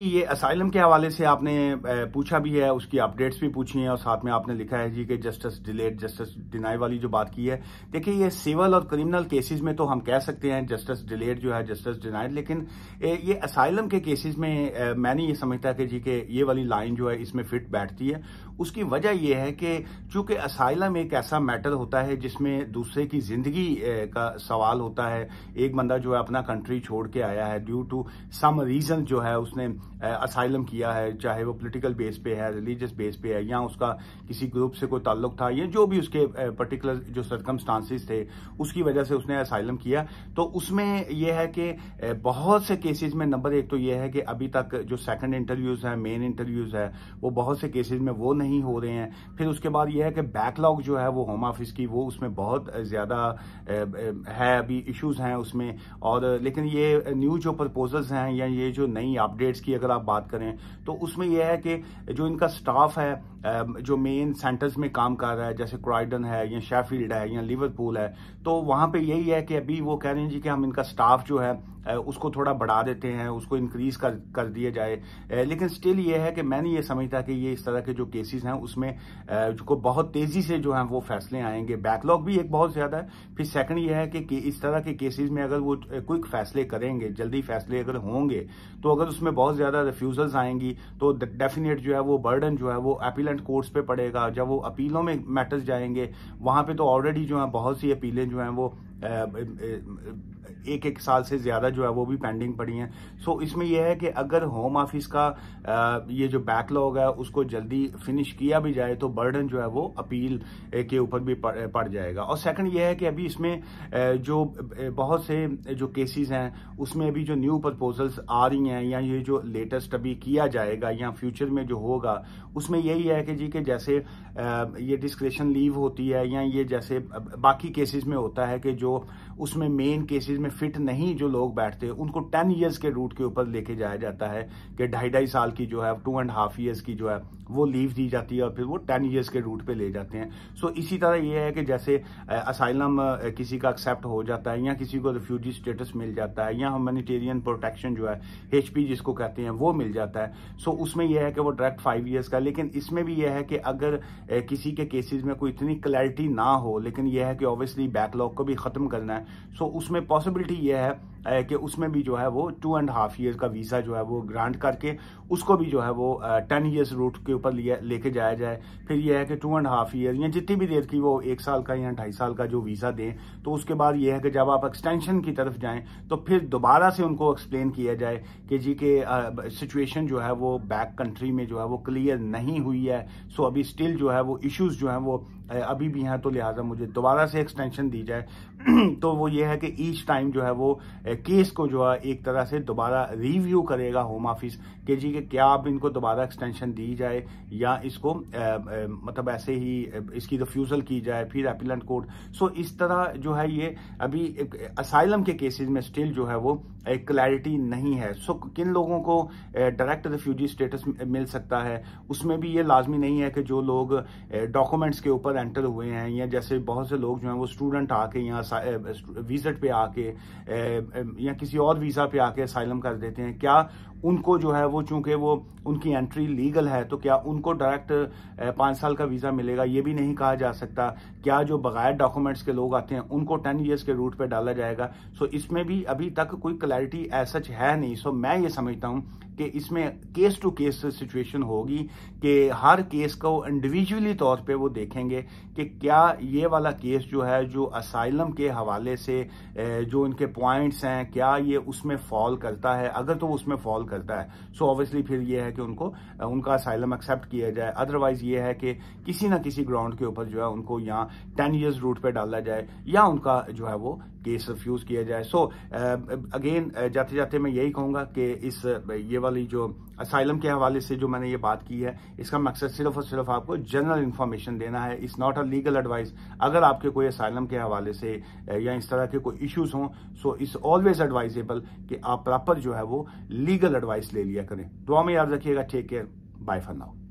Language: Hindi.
ये असाइलम के हवाले से आपने पूछा भी है, उसकी अपडेट्स भी पूछी हैं और साथ में आपने लिखा है जी कि जस्टिस डिलेड जस्टिस डिनाई वाली जो बात की है। देखिए, ये सिविल और क्रिमिनल केसेस में तो हम कह सकते हैं जस्टिस डिलेड जो है जस्टिस डिनाइड, लेकिन ये असाइलम के केसेस में मैं नहीं ये समझता कि जी कि ये वाली लाइन जो है इसमें फिट बैठती है। उसकी वजह यह है कि चूंकि असाइलम एक ऐसा मैटर होता है जिसमें दूसरे की जिंदगी का सवाल होता है। एक बंदा जो है अपना कंट्री छोड़ के आया है ड्यू टू सम रीजन जो है उसने असाइलम किया है, चाहे वो पॉलिटिकल बेस पे है, रिलीजियस बेस पे है, या उसका किसी ग्रुप से कोई ताल्लुक था, या जो भी उसके पर्टिकुलर जो सर्कमस्टांसिस थे उसकी वजह से उसने असाइलम किया। तो उसमें यह है कि बहुत से केसेस में नंबर एक तो यह है कि अभी तक जो सेकंड इंटरव्यूज है, मेन इंटरव्यूज है, वो बहुत से केसेस में वो नहीं हो रहे हैं। फिर उसके बाद यह है कि बैकलॉग जो है वो होम ऑफिस की वो उसमें बहुत ज्यादा है, अभी इश्यूज हैं उसमें। और लेकिन ये न्यू जो प्रपोजल्स हैं या ये जो नई अपडेट्स की अगर आप बात करें तो उसमें यह है कि जो इनका स्टाफ है जो मेन सेंटर्स में काम कर रहा है, जैसे क्रॉयडन है या शेफील्ड है या लिवरपूल है, तो वहां पे यही है कि अभी वो कह रहे हैं जी कि हम इनका स्टाफ जो है उसको थोड़ा बढ़ा देते हैं, उसको इंक्रीज कर दिया जाए। लेकिन स्टिल ये है कि मैं नहीं ये समझता कि ये इस तरह के जो केसेस हैं उसमें को बहुत तेजी से जो है वो फैसले आएंगे। बैकलॉग भी एक बहुत ज्यादा है। फिर सेकंड ये है कि इस तरह के केसेस में अगर वो क्विक फैसले करेंगे, जल्दी फैसले अगर होंगे, तो अगर उसमें बहुत ज्यादा रिफ्यूजल्स आएंगी तो डेफिनेट जो है वो बर्डन जो है वो अपीलेंट कोर्ट्स पे पड़ेगा। जब वो अपीलों में मैटर्स जाएंगे वहां पे तो ऑलरेडी जो है बहुत सी अपीलें जो हैं वो एक एक साल से ज्यादा जो है वो भी पेंडिंग पड़ी हैं। सो इसमें यह है कि अगर होम ऑफिस का ये जो बैकलॉग है उसको जल्दी फिनिश किया भी जाए तो बर्डन जो है वो अपील के ऊपर भी पड़ जाएगा। और सेकंड ये है कि अभी इसमें जो बहुत से जो केसेस हैं उसमें अभी जो न्यू प्रपोजल्स आ रही हैं या ये जो लेटेस्ट अभी किया जाएगा या फ्यूचर में जो होगा उसमें यही है कि जी कि जैसे ये डिस्क्रिशन लीव होती है या ये जैसे बाकी केसेस में होता है कि जो उसमें मेन केसेस में फिट नहीं जो लोग बैठते हैं उनको 10 इयर्स के रूट के ऊपर लेके जाया जाता है कि 2.5 साल की जो है 2.5 इयर्स की जो है वो लीव दी जाती है और फिर वो 10 इयर्स के रूट पे ले जाते हैं। सो इसी तरह ये है कि जैसे असाइलम किसी का एक्सेप्ट हो जाता है या किसी को रिफ्यूजी स्टेटस मिल जाता है या ह्यूमैनिटेरियन प्रोटेक्शन जो है HP जिसको कहते हैं वो मिल जाता है। सो उसमें यह है कि वो डायरेक्ट 5 इयर्स का। लेकिन इसमें भी यह है कि अगर किसी के केसेस में कोई इतनी क्लैरिटी ना हो, लेकिन यह है कि ऑब्वियसली बैकलॉग को भी खत्म करना है, सो उसमें पॉसिबिलिटी यह है कि उसमें भी जो है वो 2.5 इयर्स का वीजा जो है वो ग्रांट करके उसको भी जो है वो 10 इयर्स रूट के ऊपर लेके जाया जाए। फिर यह है कि 2.5 ईयर या जितनी भी देर की वो 1 साल का या 2.5 साल का जो वीजा दें, तो उसके बाद यह है कि जब आप एक्सटेंशन की तरफ जाएं तो फिर दोबारा से उनको एक्सप्लेन किया जाए कि जी के सिचुएशन जो है वो बैक कंट्री में जो है वो क्लियर नहीं हुई है। सो अभी स्टिल जो है वो इश्यूज जो है वो अभी भी हैं, तो लिहाजा मुझे दोबारा से एक्सटेंशन दी जाए। तो वो ये है कि ईच टाइम जो है वो केस को जो है एक तरह से दोबारा रिव्यू करेगा होम ऑफिस कि जी कि क्या अब इनको दोबारा एक्सटेंशन दी जाए या इसको मतलब ऐसे ही इसकी रिफ्यूजल की जाए, फिर अपीलेंट कोर्ट। सो इस तरह जो है ये अभी असाइलम के केसेस में स्टिल जो है वो एक क्लैरिटी नहीं है। सो किन लोगों को डायरेक्ट रिफ्यूजी स्टेटस मिल सकता है, उसमें भी ये लाजमी नहीं है कि जो लोग डॉक्यूमेंट्स के ऊपर एंटर हुए हैं या जैसे बहुत से लोग जो हैं वो स्टूडेंट आके यहाँ विजिट पे आके या किसी और वीजा पे आके असाइलम कर देते हैं, क्या उनको जो है वो चूंकि वो उनकी एंट्री लीगल है तो क्या उनको डायरेक्ट 5 साल का वीजा मिलेगा, ये भी नहीं कहा जा सकता। क्या जो बगैर डॉक्यूमेंट्स के लोग आते हैं उनको 10 इयर्स के रूट पे डाला जाएगा। सो इसमें भी अभी तक कोई क्लैरिटी ऐसा है नहीं। सो मैं ये समझता हूं कि इसमें केस टू केस सिचुएशन होगी कि हर केस को इंडिविजुअली तौर पे वो देखेंगे कि क्या ये वाला केस जो है जो असाइलम के हवाले से जो इनके पॉइंट्स हैं क्या ये उसमें फॉल करता है। अगर तो उसमें फॉल करता है सो ऑब्वियसली फिर ये है कि उनको उनका असाइलम एक्सेप्ट किया जाए। अदरवाइज ये है कि किसी ना किसी ग्राउंड के ऊपर जो है उनको यहाँ 10 इयर्स रूट पे डाला जाए या उनका जो है वो केस रिफ्यूज किया जाए। सो अगेन जाते जाते मैं यही कहूंगा कि इस ये वाली जो असाइलम के हवाले से जो मैंने ये बात की है इसका मकसद सिर्फ और सिर्फ आपको जनरल इंफॉर्मेशन देना है। It's not a legal advice. अगर आपके कोई असाइलम के हवाले से या इस तरह के कोई इश्यूज हों सो इट्स ऑलवेज एडवाइजेबल कि आप प्रॉपर जो है वो लीगल एडवाइस ले लिया करें। दुआ में याद रखिएगा। Take care, bye for now.